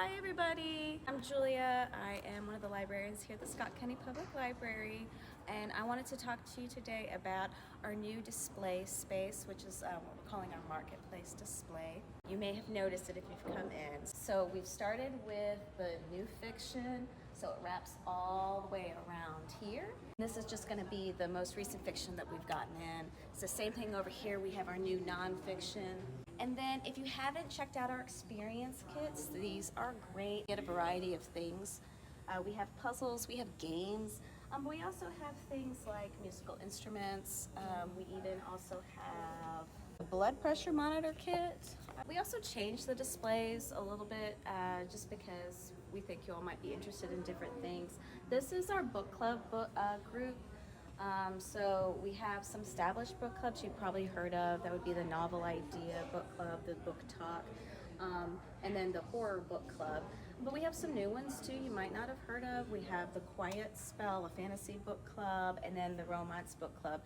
Hi everybody, I'm Julia. I am one of the librarians here at the Scott County Public Library, and I wanted to talk to you today about our new display space, which is what we're calling our marketplace display. You may have noticed it if you've come in. So we've started with the new fiction, so it wraps all the way around here. This is just going to be the most recent fiction that we've gotten in. It's the same thing over here. We have our new nonfiction. And then if you haven't checked out our experience kits, these are great. Get a variety of things. We have puzzles, we have games, but we also have things like musical instruments. We even also have a blood pressure monitor kit. We also changed the displays a little bit just because we think you all might be interested in different things. This is our book club group. So we have some established book clubs you've probably heard of. That would be the Novel Idea Book Club, the Book Talk, and then the Horror Book Club. But we have some new ones too you might not have heard of. We have the Quiet Spell, a fantasy book club, and then the Romance Book Club.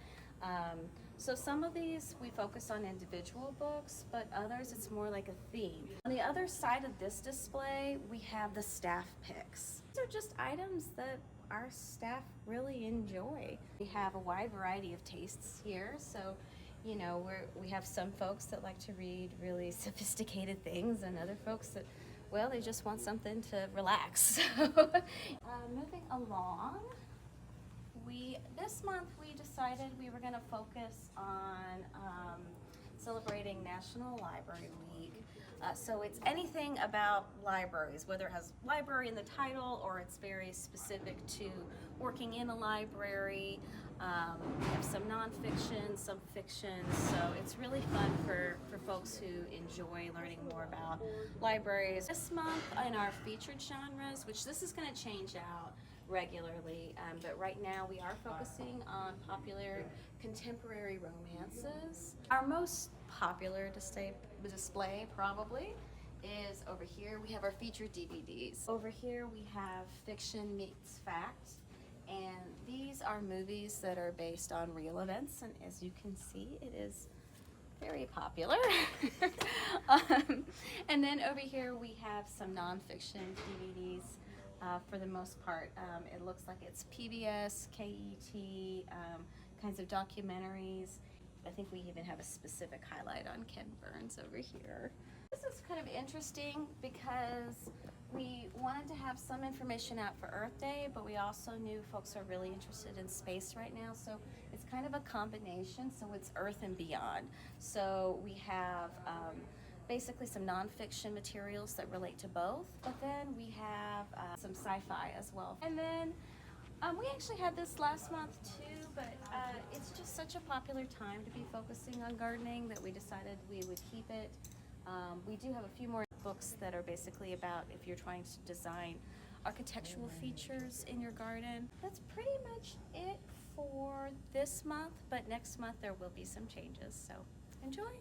So some of these we focus on individual books, but others it's more like a theme. On the other side of this display, we have the staff picks. These are just items that our staff really enjoy. We have a wide variety of tastes here, so you know we have some folks that like to read really sophisticated things and other folks that, well, they just want something to relax. Moving along, this month we decided we were going to focus on celebrating National Library Week. So it's anything about libraries, whether it has library in the title or it's very specific to working in a library. We have some nonfiction, some fiction, so it's really fun for folks who enjoy learning more about libraries. This month in our featured genres, which this is going to change out regularly, but right now we are focusing on popular contemporary romances. Our most popular display probably is over here. We have our featured DVDs. Over here we have Fiction Meets Fact, and these are movies that are based on real events, and as you can see it is very popular. And then over here we have some nonfiction DVDs. For the most part, it looks like it's PBS, KET, kinds of documentaries. I think we even have a specific highlight on Ken Burns over here. This is kind of interesting because we wanted to have some information out for Earth Day, but we also knew folks are really interested in space right now, so it's kind of a combination, so it's Earth and beyond. So we have basically some nonfiction materials that relate to both, but then we have some sci-fi as well. And then we actually had this last month too, but it's just such a popular time to be focusing on gardening that we decided we would keep it. We do have a few more books that are basically about if you're trying to design architectural features in your garden. That's pretty much it for this month, but next month there will be some changes, so enjoy.